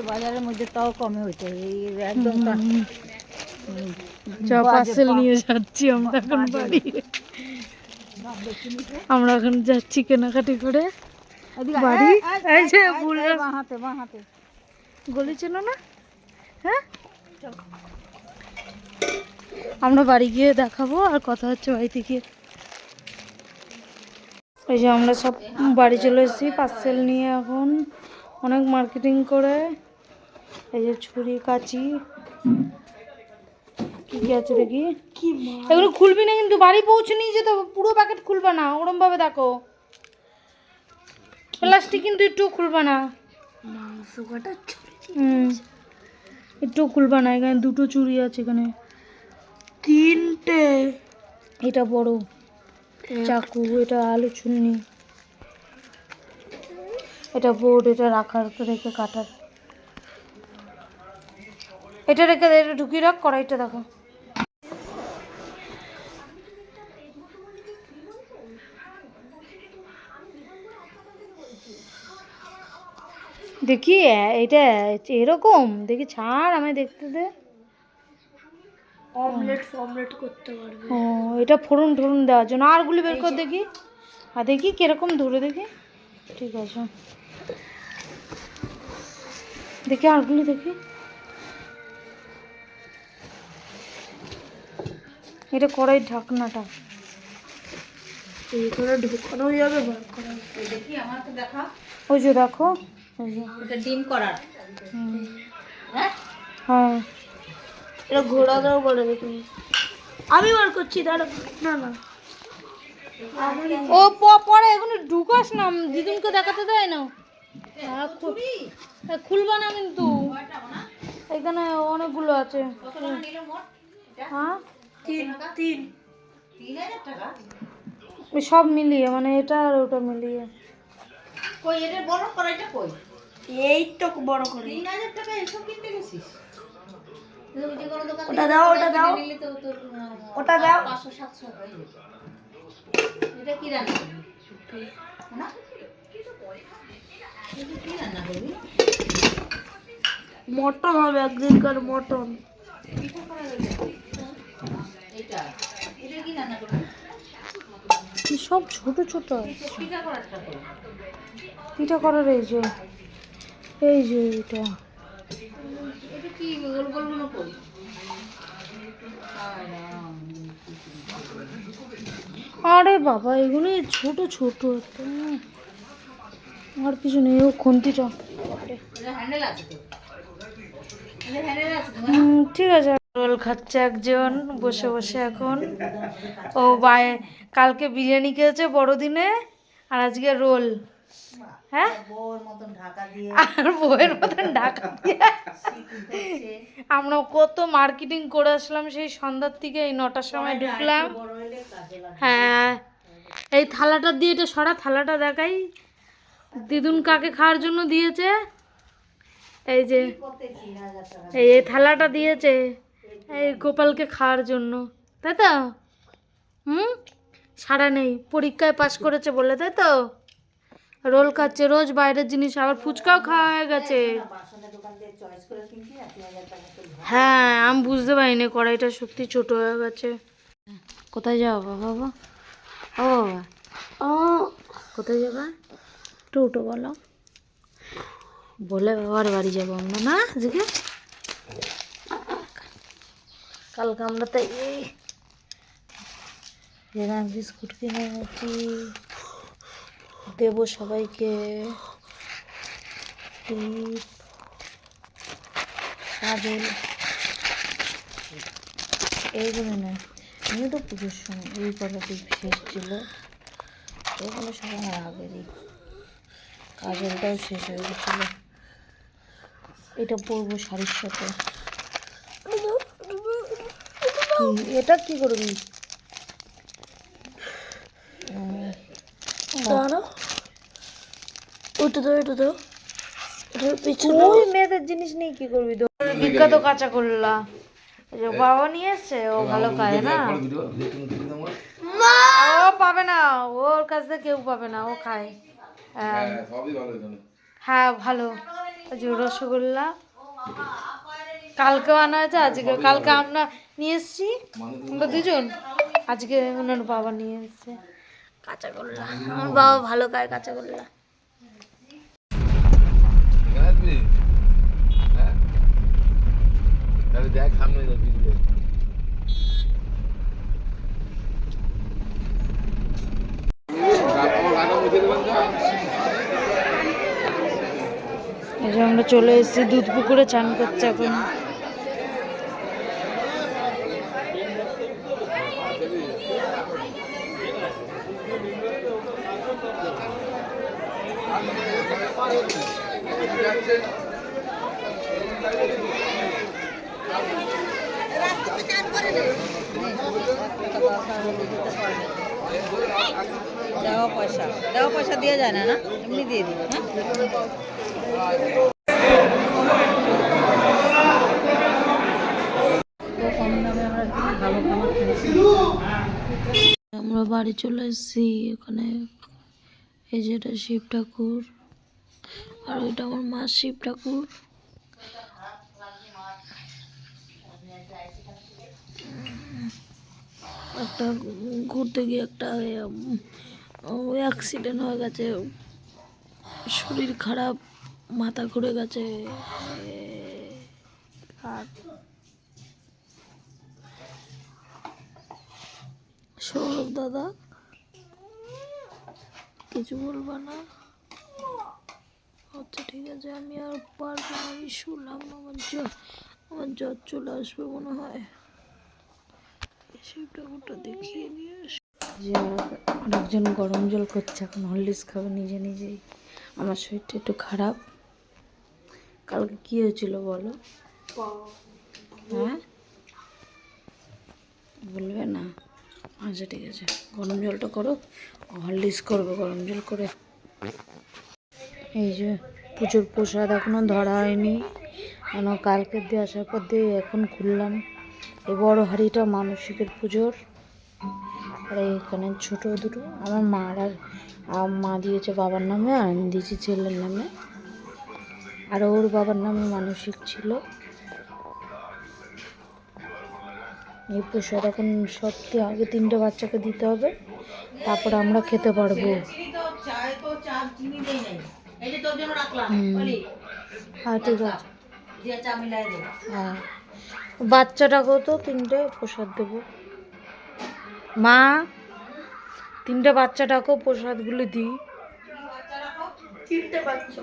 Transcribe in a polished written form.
বাজারের মধ্যে তাও কমে হয়েছে এই একদম পার্সেল নিয়ে যাচ্ছি আমরা এখন বাড়ি। আমরা এখন যাচ্ছি কেনাকাটি করে বাড়ি। এই যে ভুল বাঁহাতে গলি ছিল না, হ্যাঁ আমরা বাড়ি গিয়ে দেখাবো আর কথা হচ্ছে বাড়িতে গিয়ে। এই যে আমরা সব বাড়ি চলে এসেছি পার্সেল নিয়ে। এখন অনেক মার্কেটিং করে এই যে ছুরি কাঁচি কি কি আছে দেখি। এগুলো খুলবি না কিন্তু, বাড়ি পৌঁছে নিয়ে যেতে হবে, পুরো প্যাকেট খুলবা না, ওরম ভাবে দেখো। প্লাস্টিক কিন্তু একটু খুলবা না, একটু খুলবা না। এখানে দুটো চুড়ি আছে, এখানে তিনটে। এটা বড় চাকু, এটা আলু ছুলনি, এটা বোর্ড, এটা রাখার রেখে কাটার, এটা রেখে এটা ঢুকিয়ে রাখ। কড়াইটা দেখো, দেখি এটা এরকম দেখি, ছাড় আমায় দেখতে দে। অমলেট করতে পারবে। ও এটা ফোড়ন ঠোড়ন দেওয়ার জন্য। আরগুলি বের কর দেখি, আর দেখি কিরকম ধরে দেখি। ঠিক আছে, দেখি আরগুলি দেখি। এটা কড়াই ঢাকনাটা ঢুকানো যাবে, দেখি আমাকে দেখা। ওই যে দেখো, এটা ডিম করার। হ্যাঁ এটা ঘোড়া দাও বলে দেখি। আমি বার করছি, দাঁড়া। না না ও পরে এগুলো ঢুকাস না, দিদুনকে দেখাতে দেয় না। খুলবা না কিন্তু, এখানে অনেকগুলো আছে। হ্যাঁ সব মিলিয়ে, মানে এটা আর ওটা মিলিয়ে। কই এর বড় কড়াইটা কই? এই তো বড় করে 3000 টাকা এসব কিনতে গেছিস? ওটা দাও, ওটা দাও, ওটা দাও। 500-700 হয়ে যাবে। এটা কি রান্না করবি? না এটা কি রান্না করবি? মটন হবে একদিনকার, মটন। পিঠা করা যাবে। এটা এটা কি রান্না করবি? সব ছোট ছোট পিঠা করাটা করবি। পিঠা করার এই যে এটা এটা কি গোল গোল মনে করি? আরে বাবা এগুলো ছোট ছোট একদম, আর কিছু নেই। ও খুন্তিটা হ্যান্ডেল আছে তো? হ্যান্ডেল আছে তো? ঠিক আছে। রোল খাচ্ছে একজন বসে বসে এখন। ও কালকে বিরিয়ানি খেয়েছে বড়দিনে, আর আজকে রোল। হ্যাঁ, বউয়ের মতন ঢাকা দিয়ে, আর বউয়ের মতন ঢাকা দিয়ে। আমরা কত মার্কেটিং করে আসলাম সেই সন্ধ্যার থেকে, এই 9টার সময় ঢুকলাম। হ্যাঁ, এই থালাটা দিয়ে, এটা সরা থালাটা দেখাই। দিদুন কাকে খাওয়ার জন্য দিয়েছে, এই যে এই থালাটা দিয়েছে এই গোপালকে খাওয়ার জন্য, তাই তো? সারা নেই, পরীক্ষায় পাশ করেছে বলে, তাই তো? রোল খাচ্ছে, রোজ বাইরের জিনিস, আবার ফুচকাও খাওয়া হয়ে গেছে। হ্যাঁ, আমি বুঝতে পারিনি কড়াইটা সত্যি ছোট হয়ে গেছে। কোথায় যাও বাবা? ও বাবা, ও কোথায় যাবা? একটু উঠো বলো, বলে বাবার বাড়ি যাবো আমরা না আজকে। কালকে আমরা তো এই বিস্কুট কিনে এনেছি, দেবো সবাইকে। এইগুলো না, আমি তো পুজোর সময় এই কটা টিপ শেষ ছিল, এগুলো সব আমার আগেরই। কাজলটাও শেষ হয়ে গেছিল। এটা পরবো শাড়ির সাথে। এটা কি করবি? ওই মেয়েদের জিনিস নেই, কি করবি? বিখ্যাত কাঁচা করলা বাবা নিয়ে এসছে, ও ভালো খায় না। ও পাবে না, ওর কাছ থেকে কেউ পাবে না, ও খায়। ও হ্যাঁ ভালো, ওই যে রসগোল্লা কালকেও আনা হয়েছে, আজকে কালকে আমরা নিয়ে এসেছি আমরা দুজন, আজকে ওনার বাবা নিয়ে এসেছে কাঁচাগোল্লা। আমার বাবা ভালো খায় কাঁচাগোল্লা। দেখ সামনে এই যে আমরা চলে এসেছি দুধ পুকুরে, চান করছে এখন। দেওয়া পয়সা দিয়ে যায় না, না এমনি দিয়ে দিই। কম দামে আমরা ভালো খাবার খেয়েছি। আমরা বাড়ি চলে এসেছি। ওখানে এই যে এটা শিব ঠাকুর, আর ওইটা আমার মা শিব ঠাকুর। একটা ঘুরতে গিয়ে একটা অ্যাক্সিডেন্ট হয়ে গেছে, শরীর খারাপ, মাথা ঘুরে গেছে। আর সৌরভ দাদা কিছু বলবো না, আচ্ছা ঠিক আছে, আমি আর পারবো না, আমি শুনলাম আমার জ্বর চলে আসবে মনে হয়। শিব ঠাকুরটা দেখিয়ে নিয়ে যে আরেকজন গরম জল করছে, এখন হরলিক্স খাবে নিজে নিজেই। আমার শরীরটা একটু খারাপ। কালকে কি হয়েছিল বলো? হ্যাঁ বলবে না? আচ্ছা ঠিক আছে, গরম জলটা করো, হরলিক্স করবে গরম জল করে। এই যে পুজোর প্রসাদ এখনো ধরা হয়নি, কেন কালকে দিয়ে আসার পর দিয়ে এখন খুললাম। এই বড় হাঁড়িটা মানসিকের পুজোর, আর এখানে ছোট দুটো আমার মার, আর মা দিয়েছে বাবার নামে, আর আমি দিয়েছি ছেলের নামে, আর ওর বাবার নামে মানসিক ছিল। এই প্রসাদ এখন সবকে আগে 3টে বাচ্চাকে দিতে হবে, তারপর আমরা খেতে পারবো। হ্যাঁ ঠিক আছে, হ্যাঁ বাচ্চাটাকেও তো 3টে প্রসাদ দেবো। মা 3টে বাচ্চাটাকেও প্রসাদগুলো দিই। 3টে বাচ্চা